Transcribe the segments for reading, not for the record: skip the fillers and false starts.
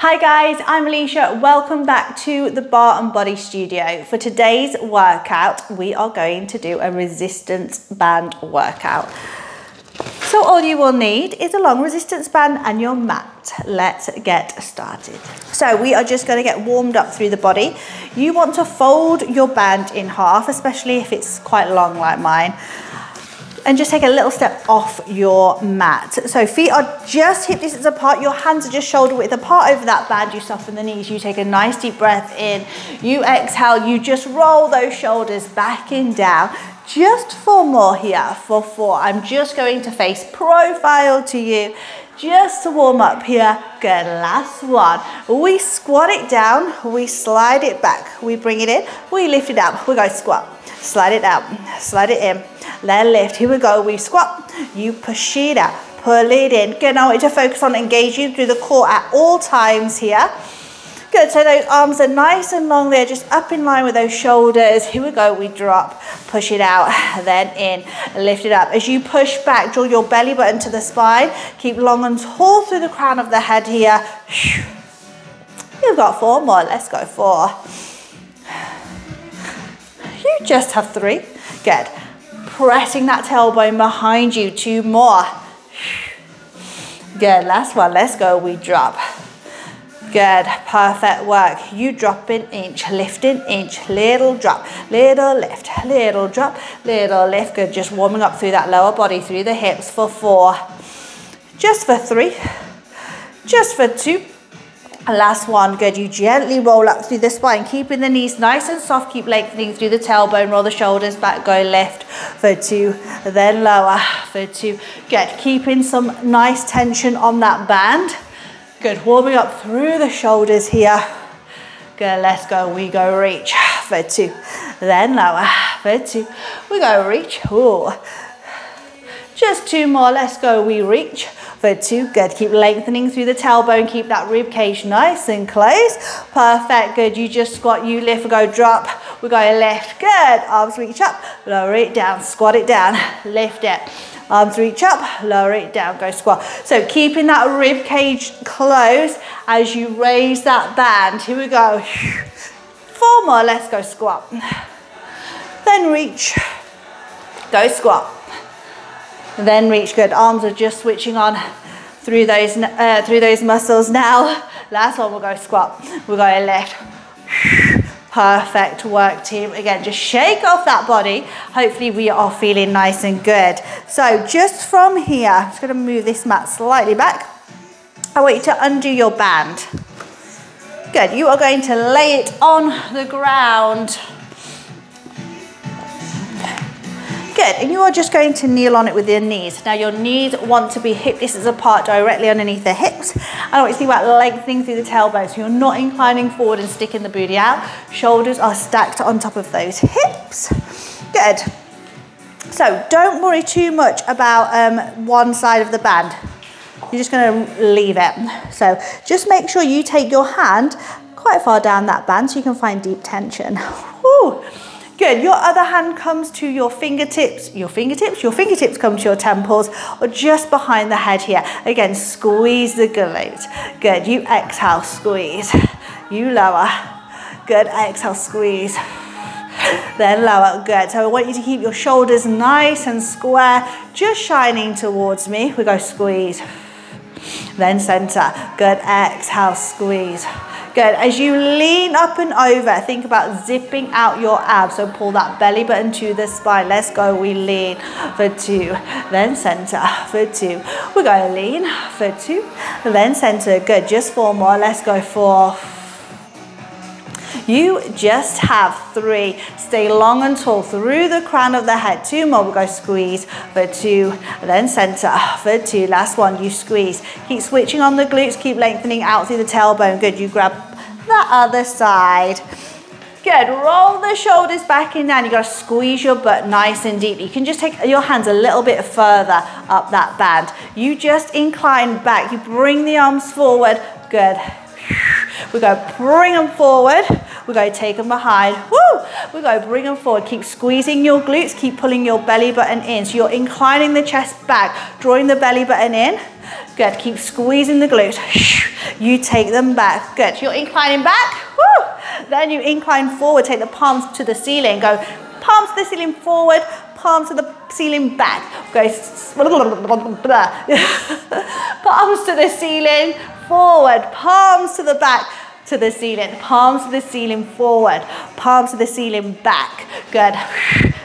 Hi guys, I'm Alicia. Welcome back to the Bar and Body Studio. For today's workout, we are going to do a resistance band workout. So all you will need is a long resistance band and your mat. Let's get started. So we are just going to get warmed up through the body. You want to fold your band in half, especially if it's quite long like mine. And just take a little step off your mat. So feet are just hip distance apart, your hands are just shoulder width apart over that band. You soften the knees, you take a nice deep breath in, you exhale, you just roll those shoulders back and down. Just 4 more here, for 4. I'm just going to face profile to you, just to warm up here. Good, last one. We squat it down, we slide it back, we bring it in, we lift it up, we go squat. Slide it out, slide it in, let lift. Here we go, we squat, you push it out, pull it in. Good, now I want you to focus on engaging through the core at all times here. Good, so those arms are nice and long there, just up in line with those shoulders. Here we go, we drop, push it out, then in, lift it up. As you push back, draw your belly button to the spine, keep long and tall through the crown of the head here. You've got 4 more, let's go 4. You just have 3. Good. Pressing that tailbone behind you. 2 more. Good. Last one. Let's go. We drop. Good. Perfect work. You drop an inch, lift an inch, little drop, little lift, little drop, little lift. Good. Just warming up through that lower body, through the hips for 4. Just for 3. Just for 2. Last one, good. You gently roll up through the spine, keeping the knees nice and soft, keep lengthening through the tailbone, roll the shoulders back, go lift for 2, then lower for 2. Good, keeping some nice tension on that band. Good, warming up through the shoulders here. Good, let's go, we go reach for 2, then lower for 2. We go reach, ooh. Just 2 more, let's go, we reach. For 2, good. Keep lengthening through the tailbone. Keep that rib cage nice and close. Perfect, good. You just squat, you lift, go drop. We go lift, good. Arms reach up, lower it down, squat it down, lift it. Arms reach up, lower it down, go squat. So keeping that rib cage close as you raise that band. Here we go. 4 more, let's go squat. Then reach, go squat. Then reach, good. Arms are just switching on through those muscles now. Last one, we'll go squat. We'll go lift. Perfect work, team. Again, just shake off that body. Hopefully we are feeling nice and good. So just from here, I'm just going to move this mat slightly back. I want you to undo your band. Good. You are going to lay it on the ground. Good, and you are just going to kneel on it with your knees. Now your knees want to be hip distance apart directly underneath the hips. I want you to think about lengthening through the tailbone, so you're not inclining forward and sticking the booty out. Shoulders are stacked on top of those hips. Good. So don't worry too much about one side of the band. You're just going to leave it. So just make sure you take your hand quite far down that band so you can find deep tension. Woo. Good, your other hand comes to your fingertips, your fingertips come to your temples or just behind the head here. Again, squeeze the glute. Good, you exhale, squeeze. You lower. Good, exhale, squeeze. Then lower, good. So I want you to keep your shoulders nice and square, just shining towards me. We go squeeze. Then center. Good, exhale, squeeze. Good, as you lean up and over, think about zipping out your abs. So pull that belly button to the spine. Let's go, we lean for 2, then center for 2. We go lean for 2, then center. Good, just 4 more. Let's go 4. You just have 3. Stay long and tall through the crown of the head. 2 more, we go squeeze for 2, then center for 2. Last one, you squeeze. Keep switching on the glutes, keep lengthening out through the tailbone. Good, you grab the other side. Good, roll the shoulders back and down. You got to squeeze your butt nice and deep. You can just take your hands a little bit further up that band. You just incline back. You bring the arms forward. Good. We go bring them forward. We go take them behind. Woo! We go bring them forward. Keep squeezing your glutes. Keep pulling your belly button in. So you're inclining the chest back, drawing the belly button in. Good, keep squeezing the glutes. You take them back. Good, you're inclining back. Woo. Then you incline forward, take the palms to the ceiling. Go palms to the ceiling forward, palms to the ceiling back. Go palms to the ceiling, forward, palms to the back, to the ceiling, palms to the ceiling, forward, palms to the ceiling, back. Good.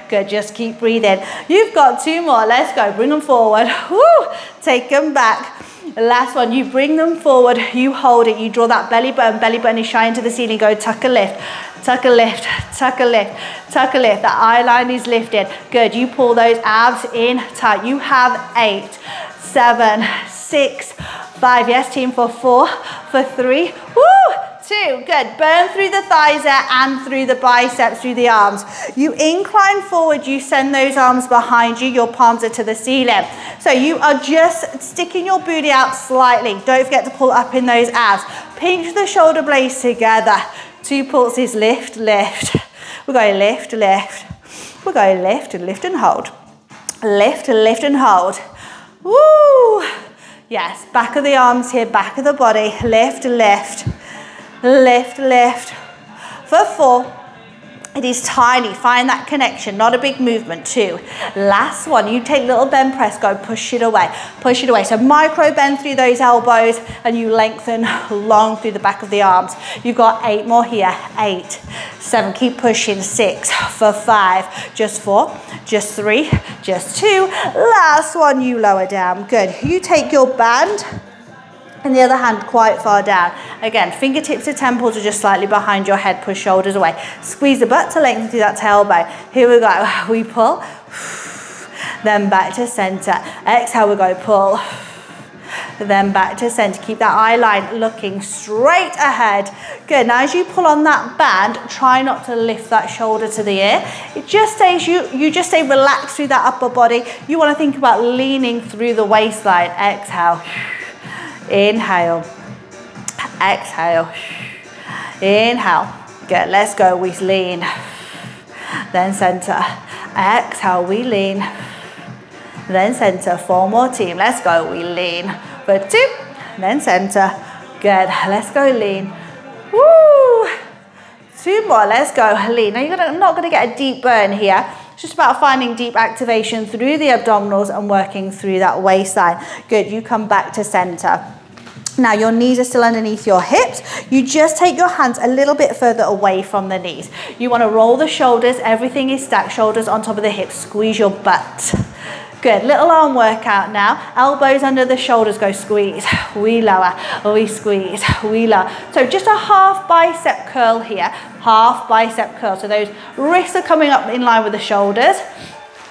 Good, just keep breathing. You've got 2 more, let's go. Bring them forward. Woo. Take them back. Last one, you bring them forward, you hold it, you draw that belly button is shining to the ceiling. Go tuck a lift, tuck a lift, tuck a lift, tuck a lift. That eye line is lifted. Good, you pull those abs in tight. You have 8, 7, 6, 5. Yes, team, for 4, for 3. Woo! 2, good. Burn through the thighs there and through the biceps, through the arms. You incline forward, you send those arms behind you, your palms are to the ceiling. So you are just sticking your booty out slightly. Don't forget to pull up in those abs. Pinch the shoulder blades together. 2 pulses, lift, lift. We're going lift, lift. We're going lift and lift and hold. Lift, lift and hold. Woo! Yes, back of the arms here, back of the body. Lift, lift. Lift, lift. For 4, it is tiny. Find that connection, not a big movement. 2. Last one, you take little bend press, go push it away. Push it away. So micro bend through those elbows and you lengthen long through the back of the arms. You've got 8 more here. 8, 7, keep pushing. 6, for 5, just 4, just 3, just 2. Last one, you lower down. Good. You take your band and the other hand quite far down. Again, fingertips to temples are just slightly behind your head. Push shoulders away. Squeeze the butt to lengthen through that tailbone. Here we go. We pull. Then back to center. Exhale, we go pull. Then back to center. Keep that eye line looking straight ahead. Good. Now as you pull on that band, try not to lift that shoulder to the ear. It just stays, you just stay relaxed through that upper body. You want to think about leaning through the waistline. Exhale. Inhale, exhale, inhale. Good, let's go, we lean, then center. Exhale, we lean, then center. 4 more, team, let's go, we lean. For 2, then center. Good, let's go, lean. Woo! 2 more, let's go, lean. Now you're not gonna get a deep burn here. It's just about finding deep activation through the abdominals and working through that waistline. Good, you come back to center. Now your knees are still underneath your hips. You just take your hands a little bit further away from the knees. You want to roll the shoulders. Everything is stacked. Shoulders on top of the hips. Squeeze your butt. Good. Little arm workout now. Elbows under the shoulders. Go squeeze. We lower. We squeeze. We lower. So just a half bicep curl here. Half bicep curl. So those wrists are coming up in line with the shoulders.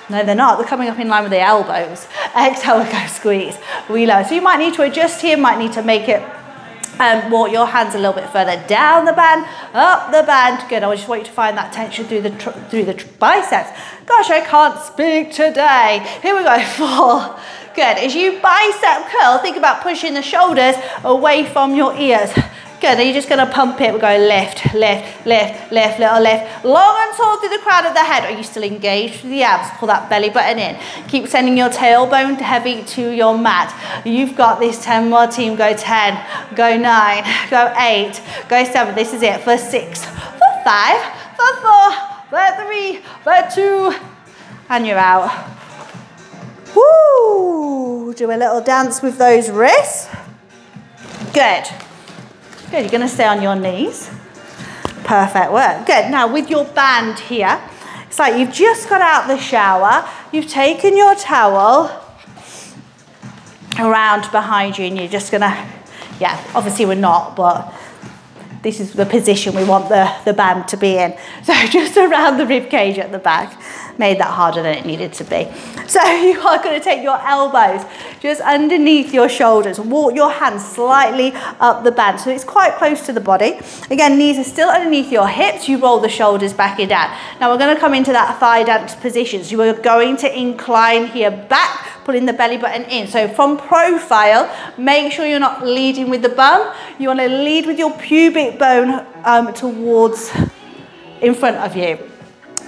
No, they're not. They're coming up in line with the elbows. Exhale, go squeeze. We lower. So you might need to adjust here. Might need to make it walk your hands a little bit further down the band, up the band. Good. I just want you to find that tension through the biceps. Gosh, I can't speak today. Here we go. 4. Good. As you bicep curl, think about pushing the shoulders away from your ears. Good, then you're just going to pump it. We're going lift, lift, lift, lift, little lift. Long and tall through the crown of the head. Are you still engaged through the abs? Pull that belly button in. Keep sending your tailbone heavy to your mat. You've got this. 10 more, team. Go 10, go 9, go 8, go 7. This is it for 6, for 5, for 4, for 3, for 2. And you're out. Woo! Do a little dance with those wrists. Good. Good, you're going to stay on your knees. Perfect work. Good, now with your band here, it's like you've just got out the shower, you've taken your towel around behind you and you're just going to, yeah, obviously we're not, but this is the position we want the band to be in. So just around the rib cage at the back. Made that harder than it needed to be. So you are going to take your elbows just underneath your shoulders. Walk your hands slightly up the band so it's quite close to the body. Again, knees are still underneath your hips. You roll the shoulders back and down. Now we're going to come into that thigh dance position. So you are going to incline here back, pulling the belly button in. So from profile, make sure you're not leading with the bum. You want to lead with your pubic bone towards in front of you.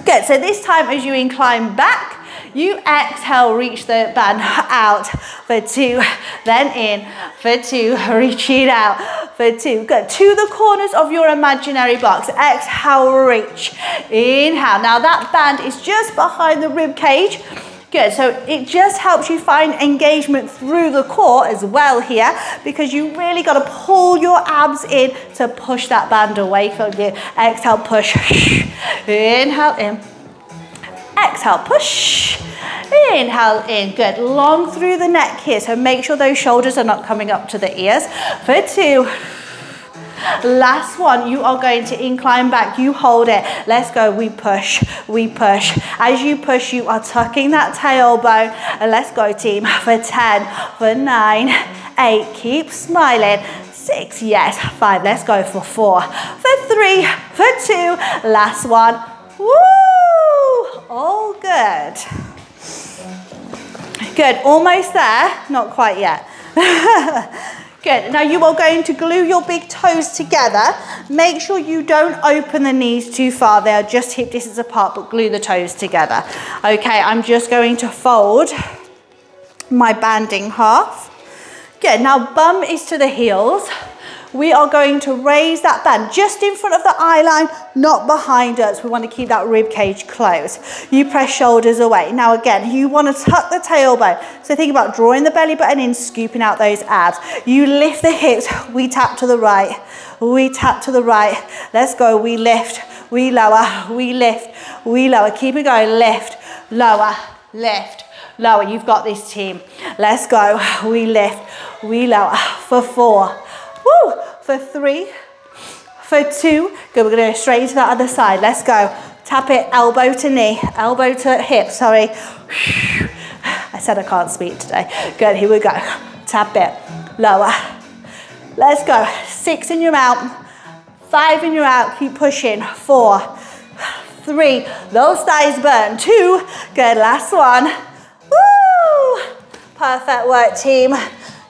Good, so this time as you incline back, You exhale, reach the band out for 2, then in for 2, reach it out for 2. Good, to the corners of your imaginary box. Exhale, reach, inhale. Now that band is just behind the rib cage. Good, so it just helps you find engagement through the core as well here, because you really got to pull your abs in to push that band away from you. Exhale, push, inhale in, exhale, push, inhale in. Good, long through the neck here, so make sure those shoulders are not coming up to the ears. For 2. Last one, you are going to incline back, you hold it. Let's go, we push, we push. As you push, you are tucking that tailbone. And let's go, team, for 10, for 9, 8, keep smiling. 6, yes, 5, let's go for 4, for 3, for 2, last one. Woo! All good. Good, almost there, not quite yet. Good, now you are going to glue your big toes together. Make sure you don't open the knees too far. They are just hip distance apart, but glue the toes together. Okay, I'm just going to fold my banding half. Good, now bum is to the heels. We are going to raise that band just in front of the eye line, not behind us. We want to keep that rib cage closed. You press shoulders away. Now again, you want to tuck the tailbone. So think about drawing the belly button in, scooping out those abs. You lift the hips, we tap to the right, we tap to the right. Let's go, we lift, we lower, we lift, we lower. Keep it going, lift, lower, lift, lower. You've got this, team. Let's go, we lift, we lower for 4. Woo! For 3, for 2. Good, we're going to go straight into that other side. Let's go. Tap it, elbow to knee, elbow to hip, sorry. I said I can't speak today. Good, here we go. Tap it, lower. Let's go. 6 in your mouth, 5 in your out, keep pushing. 4, 3, those thighs burn. 2, good, last one. Woo! Perfect work, team.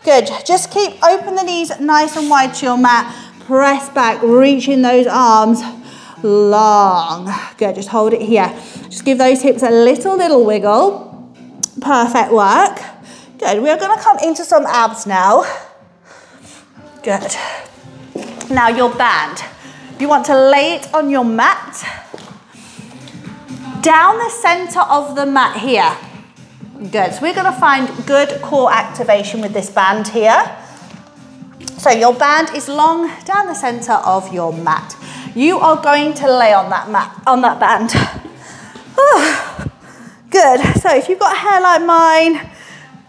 Good, just keep open the knees nice and wide to your mat. Press back, reaching those arms long. Good, just hold it here. Just give those hips a little wiggle. Perfect work. Good, we're gonna come into some abs now. Good. Now your band. You want to lay it on your mat. Down the center of the mat here. Good, so we're going to find good core activation with this band here. So your band is long down the center of your mat. You are going to lay on that mat, on that band. Good, so if you've got hair like mine,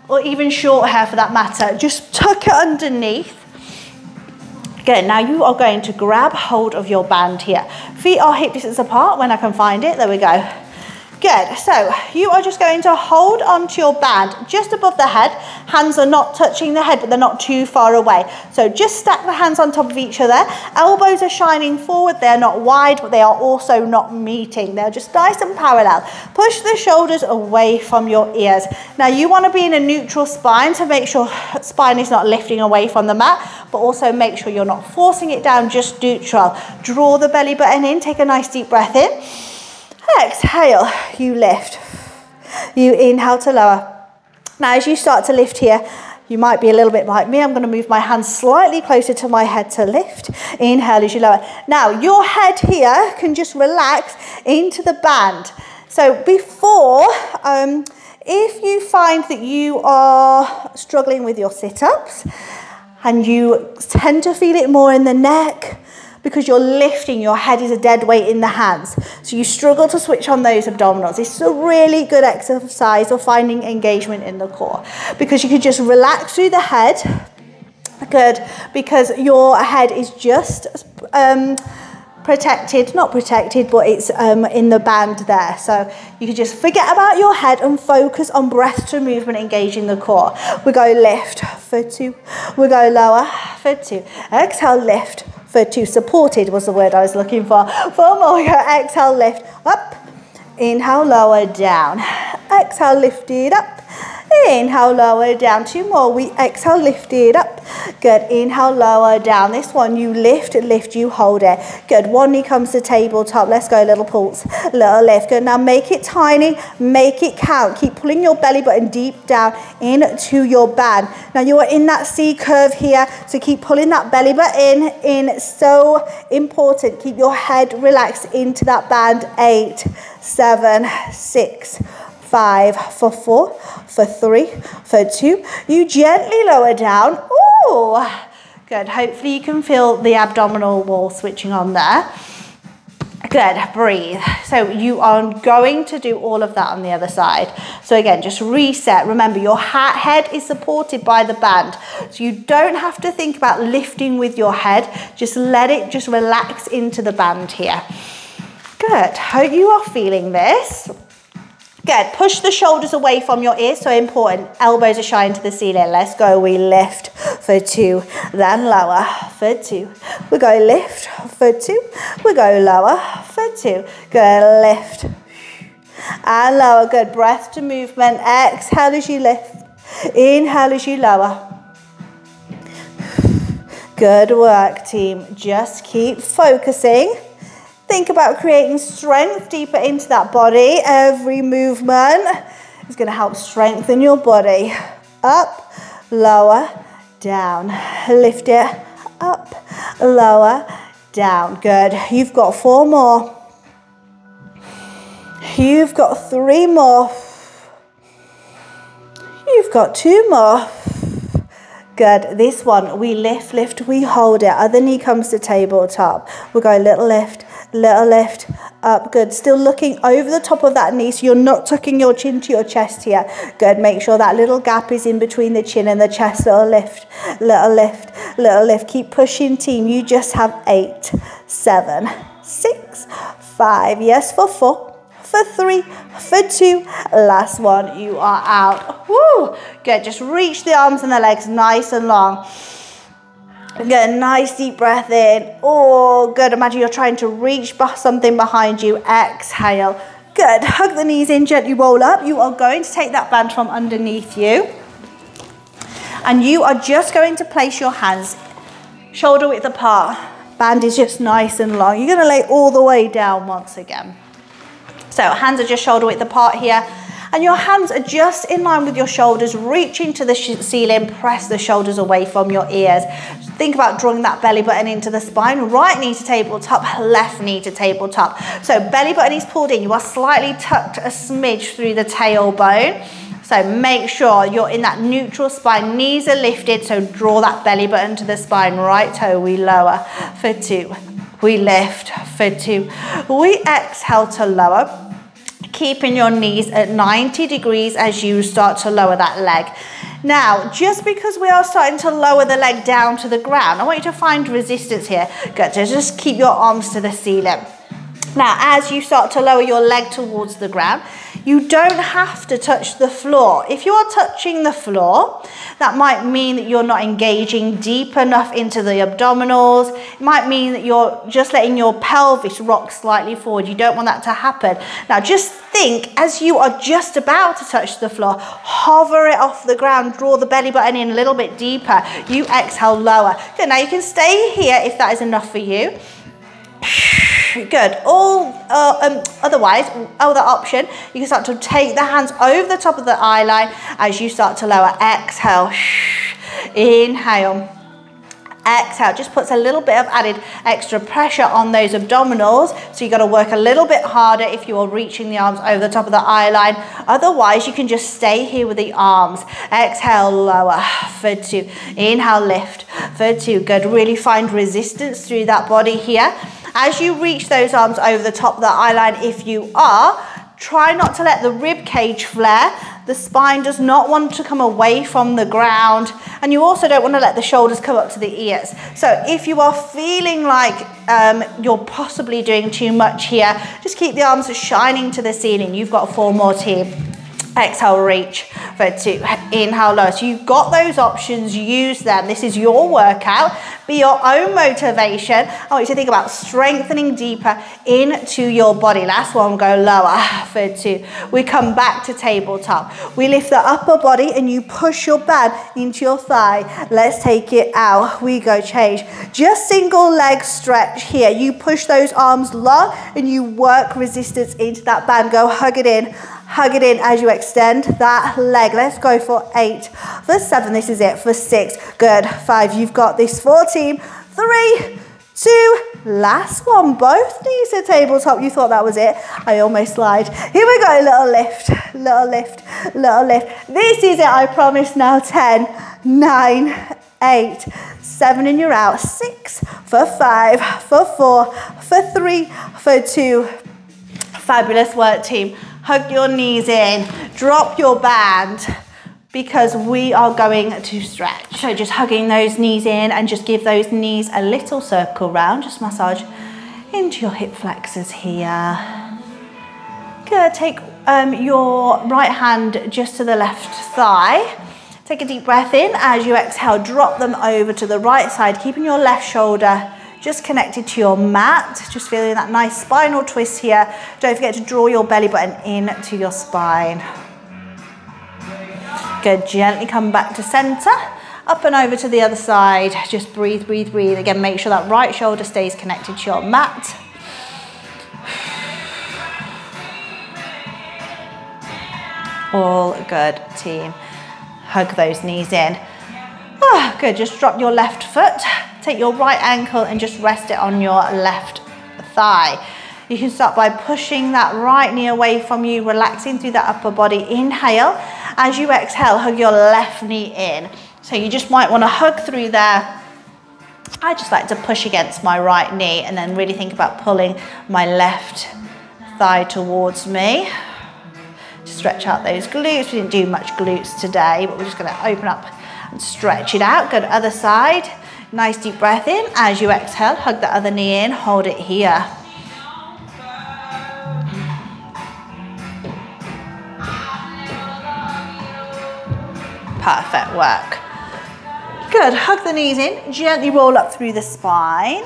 or even short hair for that matter, just tuck it underneath. Good, now you are going to grab hold of your band here. Feet are hip distance apart when I can find it, there we go. Good, so you are just going to hold onto your band just above the head. Hands are not touching the head, but they're not too far away. So just stack the hands on top of each other. Elbows are shining forward. They're not wide, but they are also not meeting. They're just nice and parallel. Push the shoulders away from your ears. Now you want to be in a neutral spine to make sure spine is not lifting away from the mat, but also make sure you're not forcing it down, just neutral. Draw the belly button in. Take a nice deep breath in. Exhale, you lift. You inhale to lower. Now as you start to lift here, you might be a little bit like me. I'm going to move my hands slightly closer to my head to lift. Inhale as you lower. Now your head here can just relax into the band. So before, if you find that you are struggling with your sit-ups and you tend to feel it more in the neck, because you're lifting, your head is a dead weight in the hands. So you struggle to switch on those abdominals. This is a really good exercise of finding engagement in the core, because you can just relax through the head. Good, because your head is just protected, not protected, but it's in the band there. So you can just forget about your head and focus on breath to movement, engaging the core. We go lift for 2. We go lower for 2. Exhale, lift. For 2, supported was the word I was looking for. 4 more, exhale, lift, up. Inhale, lower, down. Exhale, lift it up. Inhale, lower down. 2 more. We exhale, lift it up. Good. Inhale, lower down. This one, you lift, you hold it. Good. One knee comes to tabletop. Let's go, little pulse, little lift. Good. Now make it tiny, make it count. Keep pulling your belly button deep down into your band. Now you are in that C curve here, so keep pulling that belly button in. So important. Keep your head relaxed into that band. 8, 7, 6, 5, for 4, for 3, for 2. You gently lower down. Ooh, good. Hopefully you can feel the abdominal wall switching on there. Good, breathe. So you are going to do all of that on the other side. So again, just reset. Remember, your head is supported by the band. So you don't have to think about lifting with your head. Just let it just relax into the band here. Good, hope you are feeling this. Good, push the shoulders away from your ears, so important. Elbows are shining to the ceiling. Let's go, we lift for 2, then lower for 2. We go lift for 2, we go lower for 2. Good, lift and lower. Good, breath to movement. Exhale as you lift, inhale as you lower. Good work, team. Just keep focusing. Think about creating strength deeper into that body. Every movement is going to help strengthen your body. Up, lower, down. Lift it, up, lower, down. Good. You've got 4 more. You've got 3 more. You've got 2 more. Good. This one, we lift, we hold it. Other knee comes to tabletop. We'll go little lift, up. Good. Still looking over the top of that knee, so you're not tucking your chin to your chest here. Good. Make sure that little gap is in between the chin and the chest. Little lift, little lift, little lift. Keep pushing, team. You just have 8, 7, 6, 5. Yes, for 4. For 3, for 2, last one, you are out. Woo! Good, just reach the arms and the legs nice and long. Good, nice deep breath in. Oh, good, imagine you're trying to reach something behind you. Exhale. Good, hug the knees in, gently roll up. You are going to take that band from underneath you. And you are just going to place your hands shoulder width apart. Band is just nice and long. You're going to lay all the way down once again. So hands are just shoulder width apart here, and your hands are just in line with your shoulders, reaching to the ceiling. Press the shoulders away from your ears. Think about drawing that belly button into the spine. Right knee to tabletop, left knee to tabletop. So belly button is pulled in. You are slightly tucked a smidge through the tailbone. So make sure you're in that neutral spine. Knees are lifted, so draw that belly button to the spine. Right toe, we lower for 2. We lift for 2. We exhale to lower. Keeping your knees at 90 degrees as you start to lower that leg. Now, just because we are starting to lower the leg down to the ground, I want you to find resistance here. Good, so just keep your arms to the ceiling. Now, as you start to lower your leg towards the ground, you don't have to touch the floor. If you are touching the floor, that might mean that you're not engaging deep enough into the abdominals. It might mean that you're just letting your pelvis rock slightly forward. You don't want that to happen. Now, just think, as you are just about to touch the floor, hover it off the ground, draw the belly button in a little bit deeper. You exhale, lower. Good, now you can stay here if that is enough for you. Good. Otherwise, other option, you can start to take the hands over the top of the eye line as you start to lower. Exhale. Inhale. Exhale. Just puts a little bit of added extra pressure on those abdominals. So you've got to work a little bit harder if you are reaching the arms over the top of the eye line. Otherwise, you can just stay here with the arms. Exhale, lower for 2. Inhale, lift for 2. Good. Really find resistance through that body here. As you reach those arms over the top of the eye line, if you are, try not to let the rib cage flare. The spine does not want to come away from the ground, and you also don't want to let the shoulders come up to the ears. So if you are feeling like you're possibly doing too much here, just keep the arms shining to the ceiling. You've got 4 more, team. Exhale, reach for 2. Inhale, lower. So you've got those options, use them. This is your workout. Be your own motivation. I want you to think about strengthening deeper into your body. Last one, go lower for 2. We come back to tabletop. We lift the upper body and you push your band into your thigh. Let's take it out. We go change. Just single leg stretch here. You push those arms long and you work resistance into that band. Go hug it in. Hug it in as you extend that leg. Let's go for 8, for 7, this is it, for 6, good, 5, you've got this, 4 team, 3, 2, last one, both knees to tabletop. You thought that was it, I almost lied. Here we go, little lift, little lift, little lift. This is it, I promise now. 10, 9, 8, 7 and you're out, 6, for 5, for 4, for 3, for 2. Fabulous work, team. Hug your knees in, drop your band, because we are going to stretch. So just hugging those knees in and just give those knees a little circle round. Just massage into your hip flexors here. Good, take your right hand just to the left thigh. Take a deep breath in. As you exhale, drop them over to the right side, keeping your left shoulder just connected to your mat, just feeling that nice spinal twist here. Don't forget to draw your belly button into your spine. Good, gently come back to center, up and over to the other side. Just breathe, breathe, breathe. Again, make sure that right shoulder stays connected to your mat. All good, team. Hug those knees in. Oh, good, just drop your left foot. Take your right ankle and just rest it on your left thigh. You can start by pushing that right knee away from you, relaxing through that upper body. Inhale. As you exhale, hug your left knee in. So you just might want to hug through there. I just like to push against my right knee and then really think about pulling my left thigh towards me. Stretch out those glutes. We didn't do much glutes today, but we're just going to open up and stretch it out. Good, other side. Nice deep breath in. As you exhale, hug the other knee in, hold it here. Perfect work. Good, hug the knees in, gently roll up through the spine.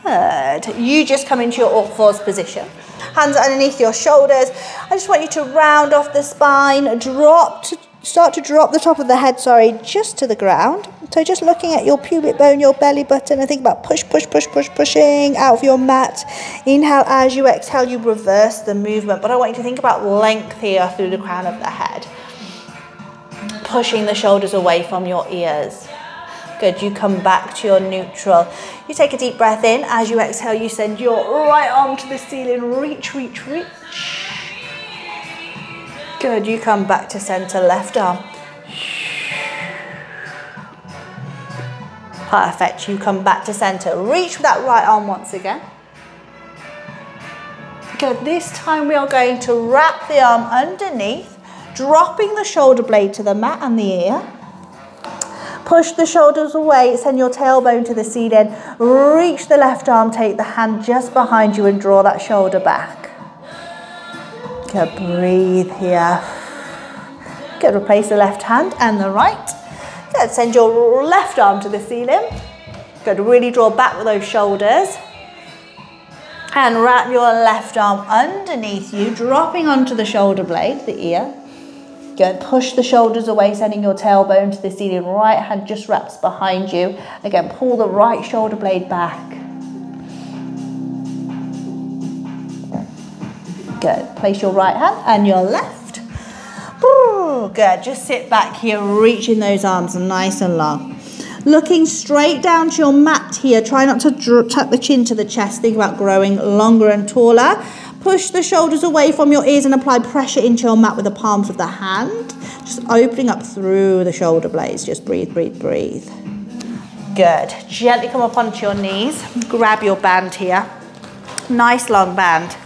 Good, you just come into your all fours position. Hands underneath your shoulders. I just want you to round off the spine, start to drop the top of the head, just to the ground. So just looking at your pubic bone, your belly button, and think about pushing out of your mat. Inhale, as you exhale, you reverse the movement. But I want you to think about length here through the crown of the head. Pushing the shoulders away from your ears. Good, you come back to your neutral. You take a deep breath in. As you exhale, you send your right arm to the ceiling. Reach, reach, reach. Good, you come back to center, left arm. Perfect, you come back to center. Reach with that right arm once again. Good, this time we are going to wrap the arm underneath, dropping the shoulder blade to the mat and the ear. Push the shoulders away, send your tailbone to the ceiling. Reach the left arm, take the hand just behind you and draw that shoulder back. Good, breathe here. Good, replace the left hand and the right. Good, send your left arm to the ceiling. Good, really draw back with those shoulders. And wrap your left arm underneath you, dropping onto the shoulder blade, the ear. Good, push the shoulders away, sending your tailbone to the ceiling. Right hand just wraps behind you. Again, pull the right shoulder blade back. Good, place your right hand and your left. Ooh, good, just sit back here, reaching those arms nice and long. Looking straight down to your mat here. Try not to tuck the chin to the chest. Think about growing longer and taller. Push the shoulders away from your ears and apply pressure into your mat with the palms of the hand. Just opening up through the shoulder blades. Just breathe, breathe, breathe. Good. Gently come up onto your knees. Grab your band here. Nice long band.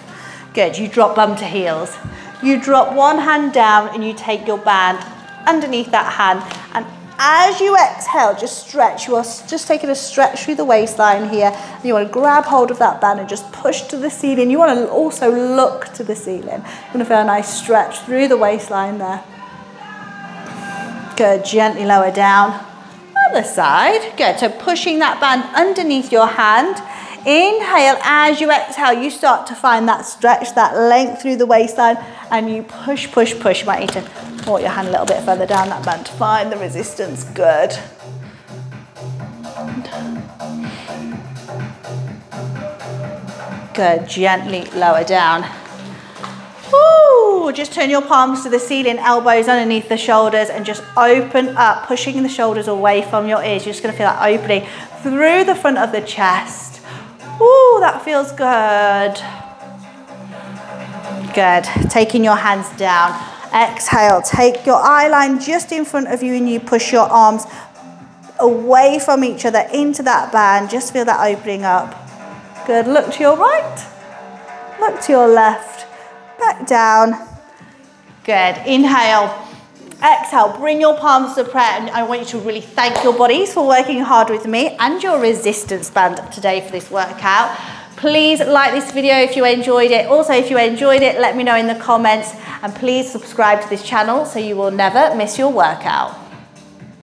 Good. You drop bum to heels. You drop one hand down and you take your band underneath that hand and as you exhale, just stretch. You are just taking a stretch through the waistline here. You want to grab hold of that band and just push to the ceiling. You want to also look to the ceiling. You want to feel a nice stretch through the waistline there. Good, gently lower down. Other side, good. So pushing that band underneath your hand. Inhale, as you exhale, you start to find that stretch, that length through the waistline, and you push, push, push. You might need to walk your hand a little bit further down that band to find the resistance. Good. Good, gently lower down. Woo! Just turn your palms to the ceiling, elbows underneath the shoulders, and just open up, pushing the shoulders away from your ears. You're just going to feel that opening through the front of the chest. Ooh, that feels good. Good. Taking your hands down. Exhale. Take your eye line just in front of you and you push your arms away from each other into that band. Just feel that opening up. Good. Look to your right. Look to your left. Back down. Good. Inhale. Exhale, bring your palms to prayer, and I want you to really thank your bodies for working hard with me and your resistance band today for this workout. Please like this video if you enjoyed it. Also, if you enjoyed it, let me know in the comments, and please subscribe to this channel so you will never miss your workout.